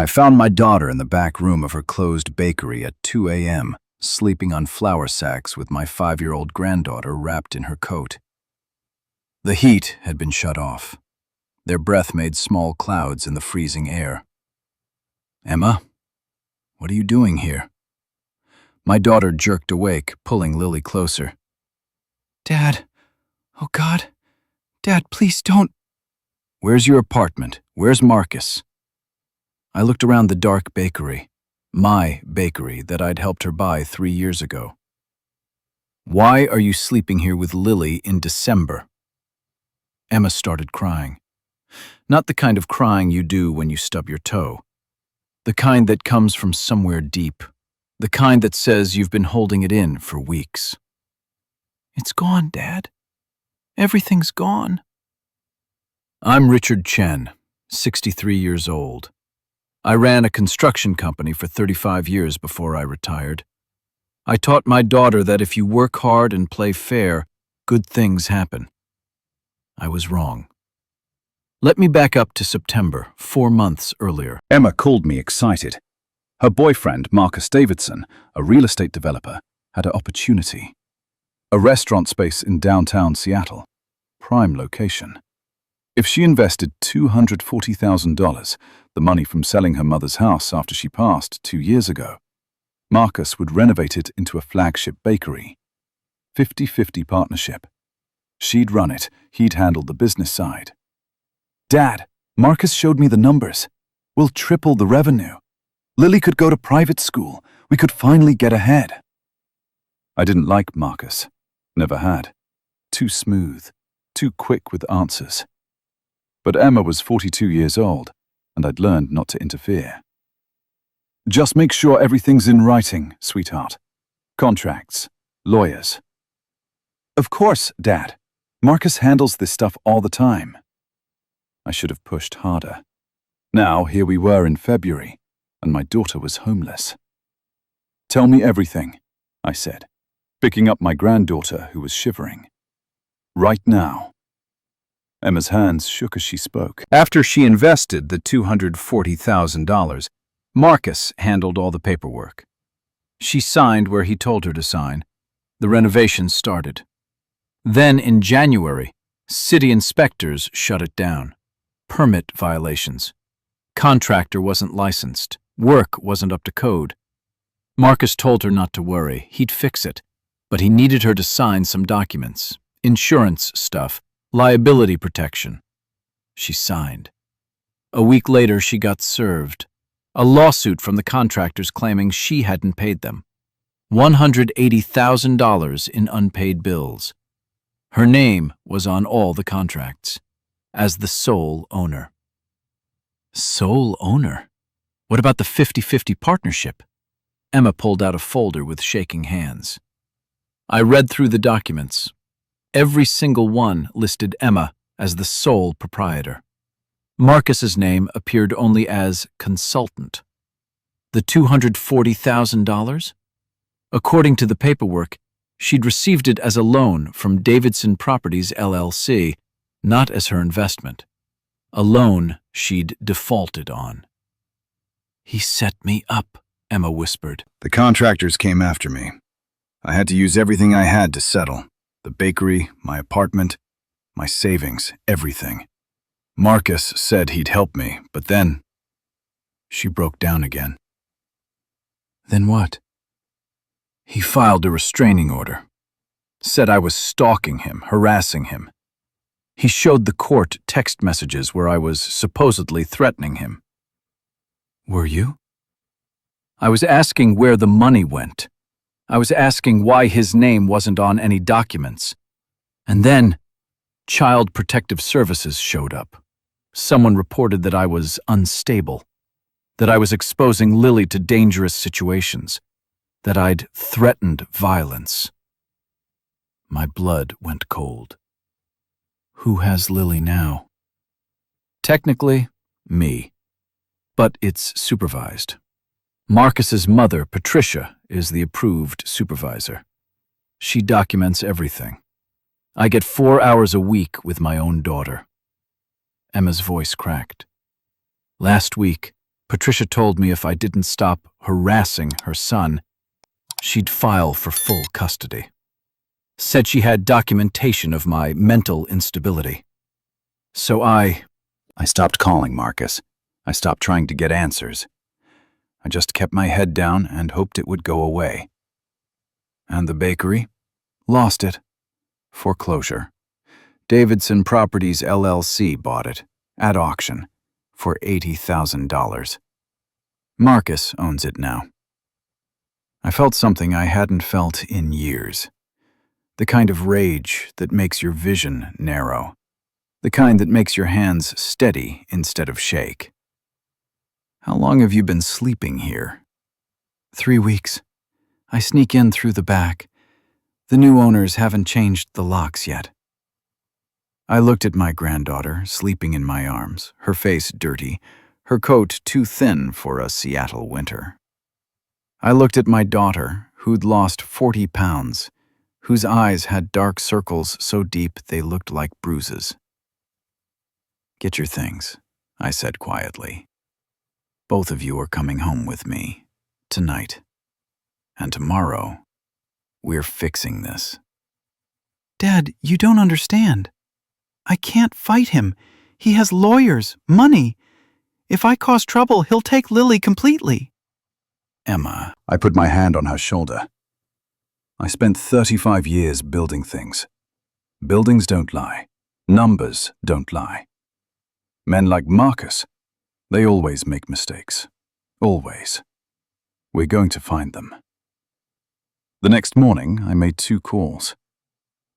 I found my daughter in the back room of her closed bakery at 2 a.m., sleeping on flour sacks with my 5-year-old granddaughter wrapped in her coat. The heat had been shut off. Their breath made small clouds in the freezing air. "Emma, what are you doing here?" My daughter jerked awake, pulling Lily closer. "Dad, oh God, Dad, please don't." "Where's your apartment? Where's Marcus?" I looked around the dark bakery, my bakery that I'd helped her buy 3 years ago. "Why are you sleeping here with Lily in December?" Emma started crying. Not the kind of crying you do when you stub your toe. The kind that comes from somewhere deep. The kind that says you've been holding it in for weeks. "It's gone, Dad. Everything's gone." I'm Richard Chen, 63 years old. I ran a construction company for 35 years before I retired. I taught my daughter that if you work hard and play fair, good things happen. I was wrong. Let me back up to September, 4 months earlier. Emma called me excited. Her boyfriend, Marcus Davidson, a real estate developer, had an opportunity. A restaurant space in downtown Seattle. Prime location. If she invested $240,000, the money from selling her mother's house after she passed 2 years ago, Marcus would renovate it into a flagship bakery. 50-50 partnership. She'd run it, he'd handle the business side. "Dad, Marcus showed me the numbers. We'll triple the revenue. Lily could go to private school. We could finally get ahead." I didn't like Marcus. Never had. Too smooth. Too quick with answers. But Emma was 42 years old, and I'd learned not to interfere. "Just make sure everything's in writing, sweetheart. Contracts. Lawyers." "Of course, Dad. Marcus handles this stuff all the time." I should have pushed harder. Now, here we were in February, and my daughter was homeless. "Tell me everything," I said, picking up my granddaughter who was shivering. "Right now." Emma's hands shook as she spoke. After she invested the $240,000, Marcus handled all the paperwork. She signed where he told her to sign. The renovation started. Then in January, city inspectors shut it down. Permit violations. Contractor wasn't licensed. Work wasn't up to code. Marcus told her not to worry. He'd fix it. But he needed her to sign some documents. Insurance stuff. Liability protection. She signed. A week later, she got served. A lawsuit from the contractors claiming she hadn't paid them. $180,000 in unpaid bills. Her name was on all the contracts, as the sole owner. Sole owner? What about the 50-50 partnership? Emma pulled out a folder with shaking hands. I read through the documents. Every single one listed Emma as the sole proprietor. Marcus's name appeared only as consultant. The $240,000? According to the paperwork, she'd received it as a loan from Davidson Properties LLC, not as her investment. A loan she'd defaulted on. "He set me up," Emma whispered. The contractors came after me. I had to use everything I had to settle. The bakery, my apartment, my savings, everything. Marcus said he'd help me, but then... She broke down again. Then what? He filed a restraining order. Said I was stalking him, harassing him. He showed the court text messages where I was supposedly threatening him. Were you? I was asking where the money went. I was asking why his name wasn't on any documents. And then, Child Protective Services showed up. Someone reported that I was unstable, that I was exposing Lily to dangerous situations, that I'd threatened violence. My blood went cold. Who has Lily now? Technically, me. But it's supervised. Marcus's mother, Patricia, is the approved supervisor. She documents everything. I get 4 hours a week with my own daughter. Emma's voice cracked. Last week, Patricia told me if I didn't stop harassing her son, she'd file for full custody. Said she had documentation of my mental instability. So I stopped calling Marcus. I stopped trying to get answers. I just kept my head down and hoped it would go away. And the bakery? Lost it. Foreclosure. Davidson Properties LLC bought it, at auction, for $80,000. Marcus owns it now. I felt something I hadn't felt in years. The kind of rage that makes your vision narrow. The kind that makes your hands steady instead of shake. How long have you been sleeping here? 3 weeks. I sneak in through the back. The new owners haven't changed the locks yet. I looked at my granddaughter, sleeping in my arms, her face dirty, her coat too thin for a Seattle winter. I looked at my daughter, who'd lost 40 pounds, whose eyes had dark circles so deep they looked like bruises. "Get your things," I said quietly. "Both of you are coming home with me, tonight. And tomorrow, we're fixing this." Dad, you don't understand. I can't fight him. He has lawyers, money. If I cause trouble, he'll take Lily completely. Emma, I put my hand on her shoulder. I spent 35 years building things. Buildings don't lie. Numbers don't lie. Men like Marcus, they always make mistakes. Always. We're going to find them. The next morning, I made 2 calls.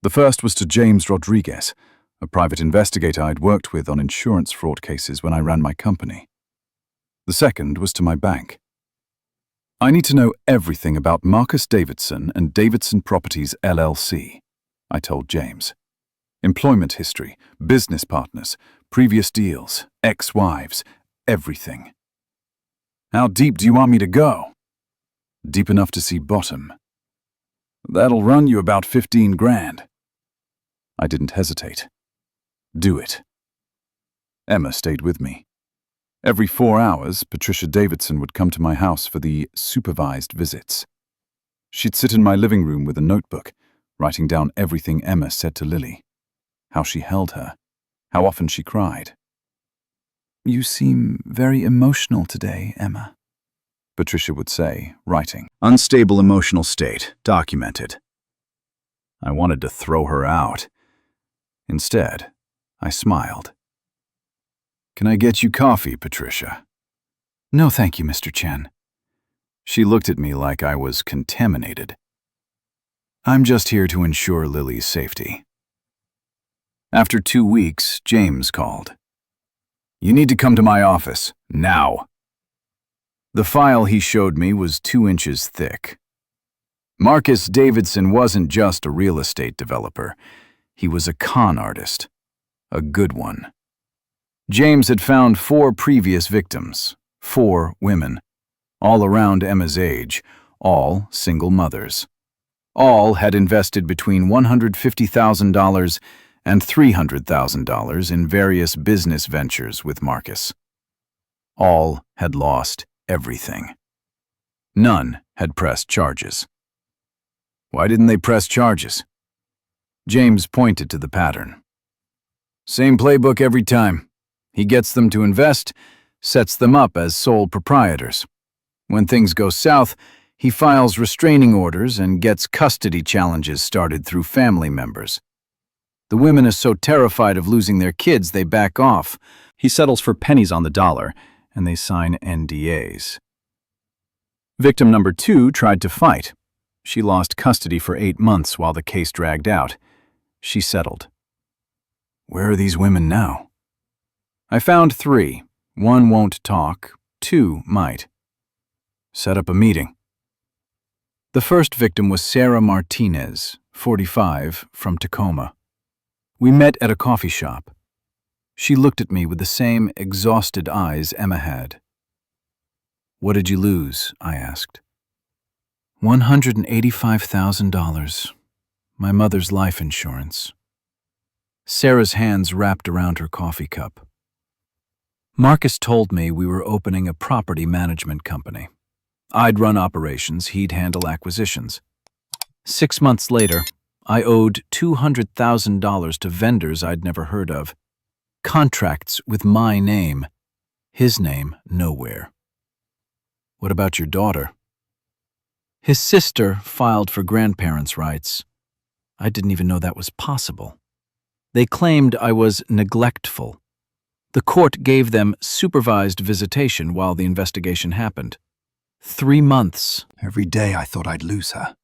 The first was to James Rodriguez, a private investigator I'd worked with on insurance fraud cases when I ran my company. The second was to my bank. "I need to know everything about Marcus Davidson and Davidson Properties LLC," I told James. "Employment history, business partners, previous deals, ex-wives, everything." "How deep do you want me to go?" "Deep enough to see bottom." "That'll run you about 15 grand. I didn't hesitate. "Do it." Emma stayed with me. Every 4 hours, Patricia Davidson would come to my house for the supervised visits. She'd sit in my living room with a notebook, writing down everything Emma said to Lily, how she held her, how often she cried. You seem very emotional today, Emma, Patricia would say, writing. Unstable emotional state, documented. I wanted to throw her out. Instead, I smiled. Can I get you coffee, Patricia? No, thank you, Mr. Chen. She looked at me like I was contaminated. I'm just here to ensure Lily's safety. After 2 weeks, James called. You need to come to my office, now. The file he showed me was 2 inches thick. Marcus Davidson wasn't just a real estate developer. He was a con artist. A good one. James had found 4 previous victims, 4 women, all around Emma's age, all single mothers. All had invested between $150,000 and $300,000 in various business ventures with Marcus. All had lost everything. None had pressed charges. Why didn't they press charges? James pointed to the pattern. Same playbook every time. He gets them to invest, sets them up as sole proprietors. When things go south, he files restraining orders and gets custody challenges started through family members. The women are so terrified of losing their kids they back off. He settles for pennies on the dollar, and they sign NDAs. Victim number 2 tried to fight. She lost custody for 8 months while the case dragged out. She settled. Where are these women now? I found 3. 1 won't talk, 2 might. Set up a meeting. The first victim was Sarah Martinez, 45, from Tacoma. We met at a coffee shop. She looked at me with the same exhausted eyes Emma had. What did you lose? I asked. $185,000. My mother's life insurance. Sarah's hands wrapped around her coffee cup. Marcus told me we were opening a property management company. I'd run operations, he'd handle acquisitions. 6 months later, I owed $200,000 to vendors I'd never heard of. Contracts with my name. His name nowhere. What about your daughter? His sister filed for grandparents' rights. I didn't even know that was possible. They claimed I was neglectful. The court gave them supervised visitation while the investigation happened. 3 months. Every day I thought I'd lose her.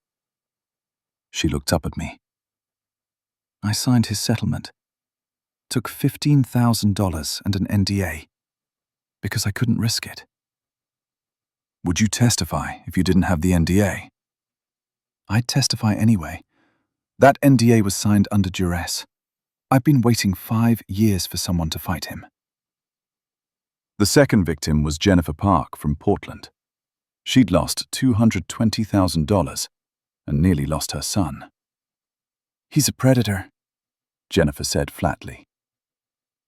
She looked up at me. I signed his settlement. Took $15,000 and an NDA. Because I couldn't risk it. Would you testify if you didn't have the NDA? I'd testify anyway. That NDA was signed under duress. I've been waiting 5 years for someone to fight him. The second victim was Jennifer Park from Portland. She'd lost $220,000 and nearly lost her son. He's a predator, Jennifer said flatly.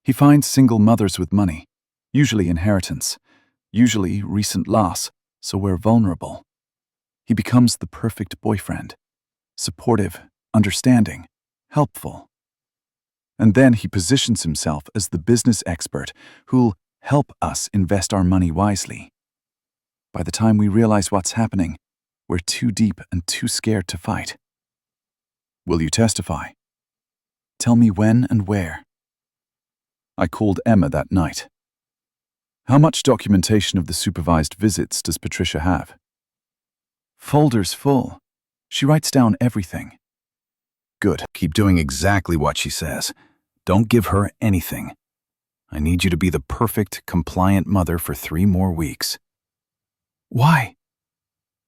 He finds single mothers with money, usually inheritance, usually recent loss, so we're vulnerable. He becomes the perfect boyfriend, supportive, understanding, helpful. And then he positions himself as the business expert who'll help us invest our money wisely. By the time we realize what's happening, we're too deep and too scared to fight. Will you testify? Tell me when and where. I called Emma that night. How much documentation of the supervised visits does Patricia have? Folders full. She writes down everything. Good. Keep doing exactly what she says. Don't give her anything. I need you to be the perfect, compliant mother for 3 more weeks. Why?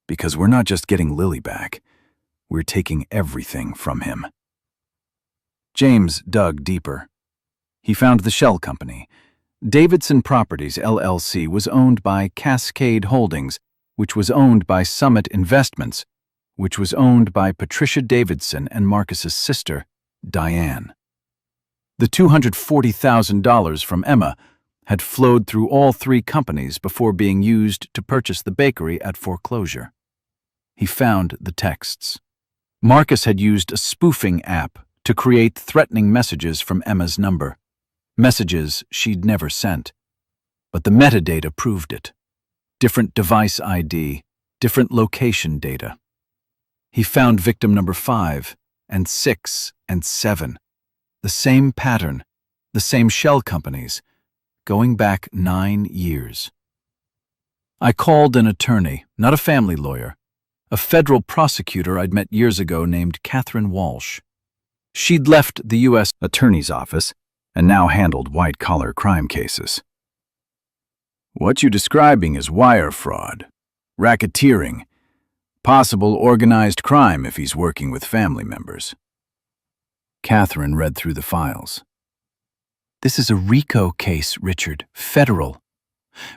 Because we're not just getting Lily back. We're taking everything from him. James dug deeper. He found the shell company. Davidson Properties, LLC, was owned by Cascade Holdings, which was owned by Summit Investments, which was owned by Patricia Davidson and Marcus's sister, Diane. The $240,000 from Emma had flowed through all 3 companies before being used to purchase the bakery at foreclosure. He found the texts. Marcus had used a spoofing app to create threatening messages from Emma's number. Messages she'd never sent. But the metadata proved it. Different device ID, different location data. He found victim number 5 and 6 and 7. The same pattern, the same shell companies, going back 9 years. I called an attorney, not a family lawyer, a federal prosecutor I'd met years ago named Catherine Walsh. She'd left the U.S. Attorney's Office and now handled white-collar crime cases. What you're describing is wire fraud, racketeering, possible organized crime if he's working with family members. Catherine read through the files. This is a RICO case, Richard, federal.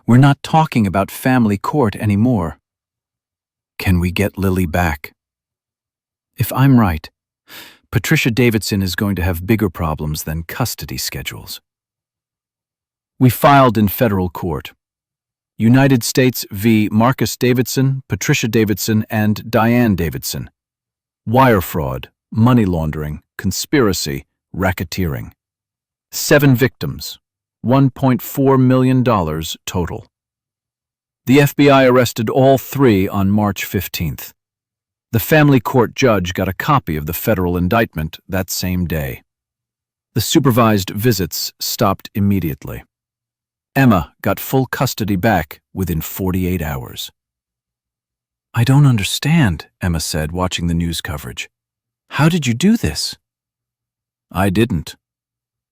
We're not talking about family court anymore. Can we get Lily back? If I'm right, Patricia Davidson is going to have bigger problems than custody schedules. We filed in federal court. United States v. Marcus Davidson, Patricia Davidson, and Diane Davidson. Wire fraud, money laundering, conspiracy, racketeering. 7 victims, $1.4 million total. The FBI arrested all 3 on March 15th. The family court judge got a copy of the federal indictment that same day. The supervised visits stopped immediately. Emma got full custody back within 48 hours. I don't understand, Emma said, watching the news coverage. How did you do this? I didn't.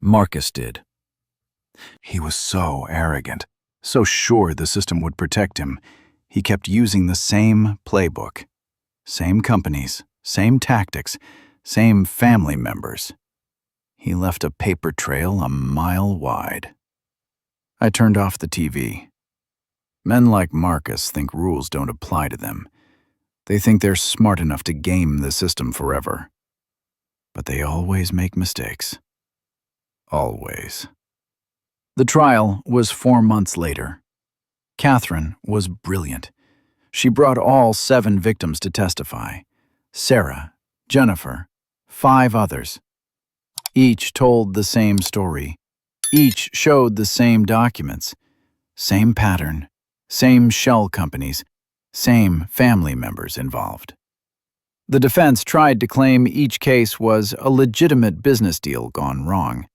Marcus did. He was so arrogant, so sure the system would protect him. He kept using the same playbook. Same companies, same tactics, same family members. He left a paper trail a mile wide. I turned off the TV. Men like Marcus think rules don't apply to them. They think they're smart enough to game the system forever. But they always make mistakes. Always. The trial was 4 months later. Catherine was brilliant. She brought all 7 victims to testify: Sarah, Jennifer, 5 others. Each told the same story. Each showed the same documents, same pattern, same shell companies, same family members involved. The defense tried to claim each case was a legitimate business deal gone wrong.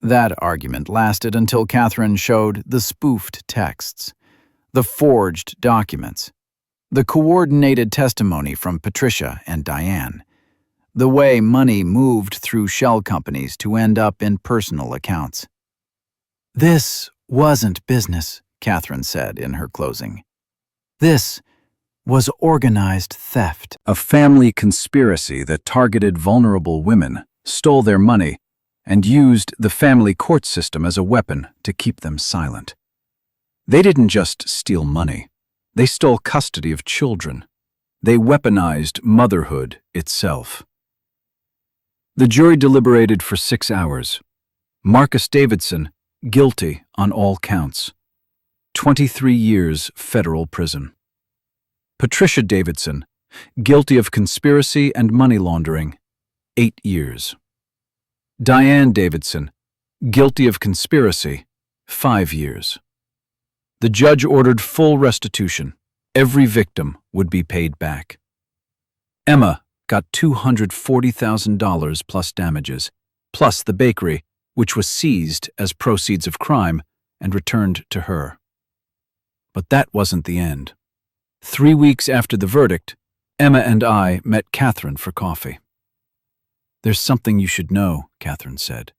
That argument lasted until Catherine showed the spoofed texts, the forged documents, the coordinated testimony from Patricia and Diane, the way money moved through shell companies to end up in personal accounts. "This wasn't business," Catherine said in her closing. "This was organized theft." A family conspiracy that targeted vulnerable women, stole their money, and used the family court system as a weapon to keep them silent. They didn't just steal money. They stole custody of children. They weaponized motherhood itself. The jury deliberated for 6 hours. Marcus Davidson, guilty on all counts. 23 years federal prison. Patricia Davidson, guilty of conspiracy and money laundering, 8 years. Diane Davidson, guilty of conspiracy, 5 years. The judge ordered full restitution. Every victim would be paid back. Emma got $240,000 plus damages, plus the bakery, which was seized as proceeds of crime and returned to her. But that wasn't the end. 3 weeks after the verdict, Emma and I met Catherine for coffee. "There's something you should know," Catherine said.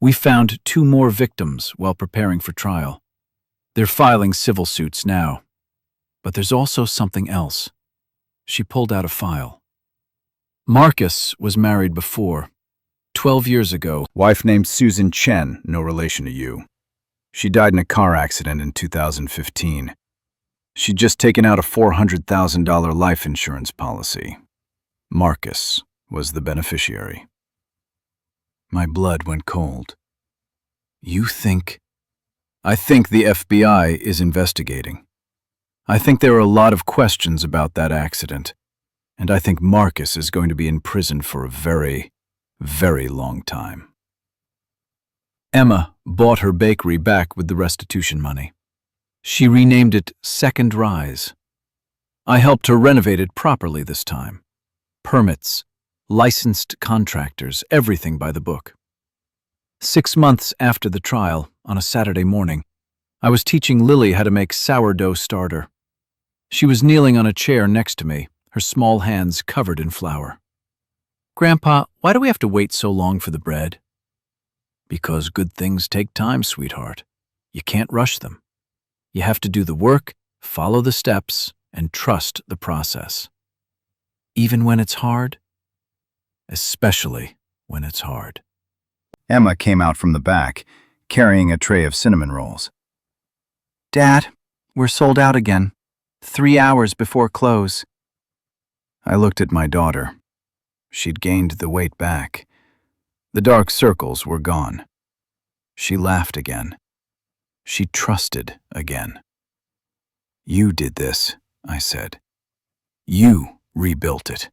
"We found 2 more victims while preparing for trial. They're filing civil suits now. But there's also something else." She pulled out a file. "Marcus was married before, 12 years ago. Wife named Susan Chen, no relation to you. She died in a car accident in 2015. She'd just taken out a $400,000 life insurance policy. Marcus was the beneficiary." My blood went cold. "You think?" "I think the FBI is investigating. I think there are a lot of questions about that accident, and I think Marcus is going to be in prison for a very, very long time." Emma bought her bakery back with the restitution money. She renamed it Second Rise. I helped her renovate it properly this time. Permits, licensed contractors, everything by the book. 6 months after the trial, on a Saturday morning, I was teaching Lily how to make sourdough starter. She was kneeling on a chair next to me, her small hands covered in flour. "Grandpa, why do we have to wait so long for the bread?" "Because good things take time, sweetheart. You can't rush them. You have to do the work, follow the steps, and trust the process. Even when it's hard? Especially when it's hard." Emma came out from the back, carrying a tray of cinnamon rolls. "Dad, we're sold out again. 3 hours before close." I looked at my daughter. She'd gained the weight back. The dark circles were gone. She laughed again. She trusted again. "You did this," I said. "You rebuilt it."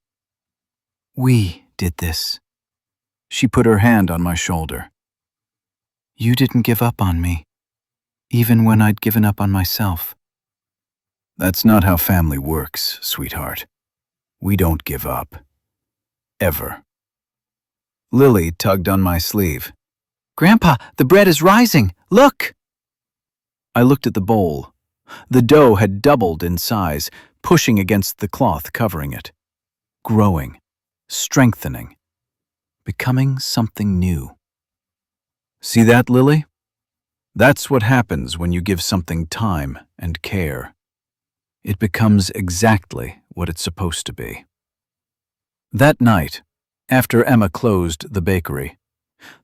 "We did this." She put her hand on my shoulder. "You didn't give up on me, even when I'd given up on myself." That's not how family works, sweetheart. We don't give up. Ever. Lily tugged on my sleeve. "Grandpa, the bread is rising. Look!" I looked at the bowl. The dough had doubled in size, pushing against the cloth covering it. Growing, strengthening, becoming something new. See that, Lily? That's what happens when you give something time and care. It becomes exactly what it's supposed to be. That night, after Emma closed the bakery,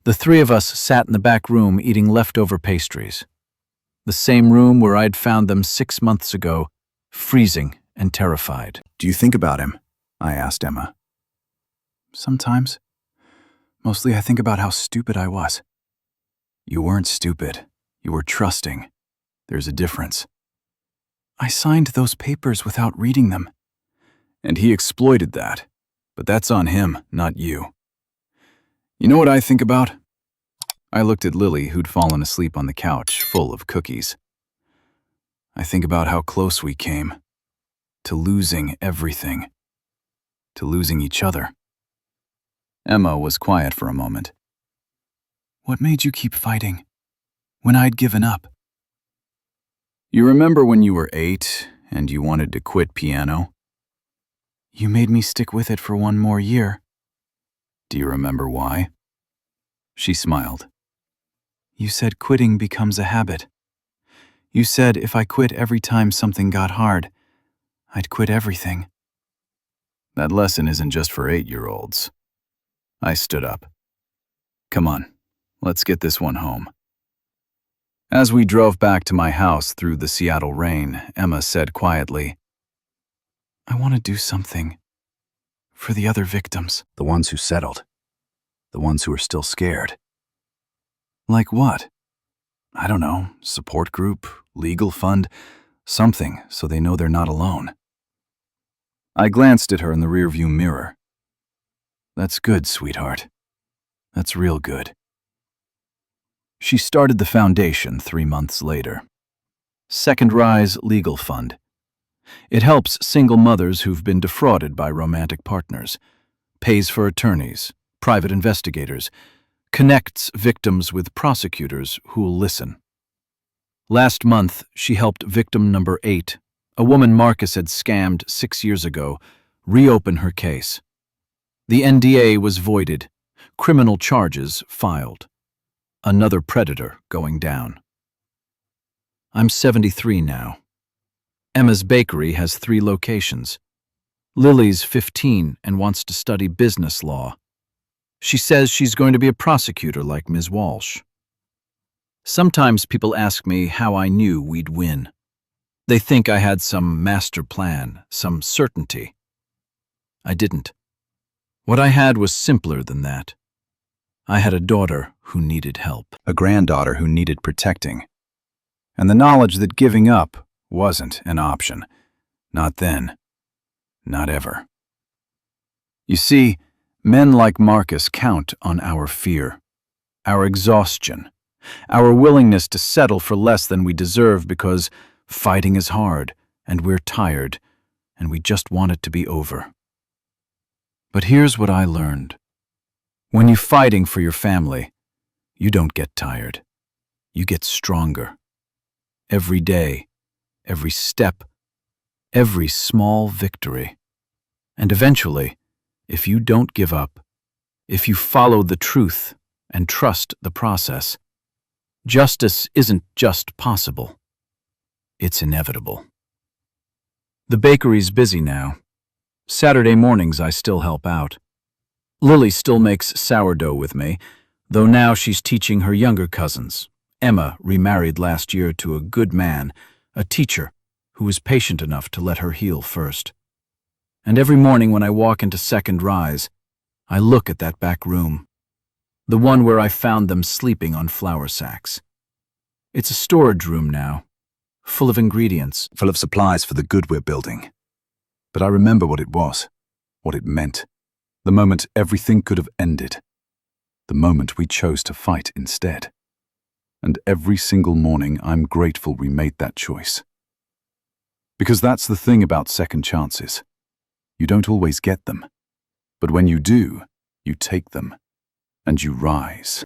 the 3 of us sat in the back room eating leftover pastries. The same room where I'd found them 6 months ago, freezing and terrified. "Do you think about him?" I asked Emma. "Sometimes. Mostly I think about how stupid I was." You weren't stupid. You were trusting. There's a difference. I signed those papers without reading them. And he exploited that. But that's on him, not you. You know what I think about? I looked at Lily, who'd fallen asleep on the couch, full of cookies. I think about how close we came. To losing everything. To losing each other. Emma was quiet for a moment. What made you keep fighting? When I'd given up? You remember when you were 8 and you wanted to quit piano? You made me stick with it for one more year. Do you remember why? She smiled. You said quitting becomes a habit. You said if I quit every time something got hard, I'd quit everything. That lesson isn't just for 8-year-olds. I stood up. Come on, let's get this one home. As we drove back to my house through the Seattle rain, Emma said quietly, I want to do something for the other victims. The ones who settled. The ones who are still scared. Like what? I don't know, support group, legal fund, something so they know they're not alone. I glanced at her in the rearview mirror. That's good, sweetheart. That's real good. She started the foundation 3 months later. Second Rise Legal Fund. It helps single mothers who've been defrauded by romantic partners, pays for attorneys, private investigators, connects victims with prosecutors who'll listen. Last month, she helped victim number 8, a woman Marcus had scammed 6 years ago, reopen her case. The NDA was voided, criminal charges filed. Another predator going down. I'm 73 now. Emma's bakery has 3 locations. Lily's 15 and wants to study business law. She says she's going to be a prosecutor like Ms. Walsh. Sometimes people ask me how I knew we'd win. They think I had some master plan, some certainty. I didn't. What I had was simpler than that. I had a daughter who needed help, a granddaughter who needed protecting, and the knowledge that giving up wasn't an option. Not then. Not ever. You see, men like Marcus count on our fear, our exhaustion, our willingness to settle for less than we deserve because fighting is hard and we're tired and we just want it to be over. But here's what I learned. When you're fighting for your family, you don't get tired. You get stronger. Every day, every step, every small victory. And eventually, if you don't give up, if you follow the truth and trust the process, justice isn't just possible. It's inevitable. The bakery's busy now. Saturday mornings I still help out. Lily still makes sourdough with me, though now she's teaching her younger cousins. Emma remarried last year to a good man, a teacher, who was patient enough to let her heal first. And every morning when I walk into Second Rise, I look at that back room, the one where I found them sleeping on flour sacks. It's a storage room now, full of ingredients, full of supplies for the good we're building. But I remember what it was, what it meant. The moment everything could have ended. The moment we chose to fight instead. And every single morning I'm grateful we made that choice. Because that's the thing about second chances. You don't always get them. But when you do, you take them. And you rise.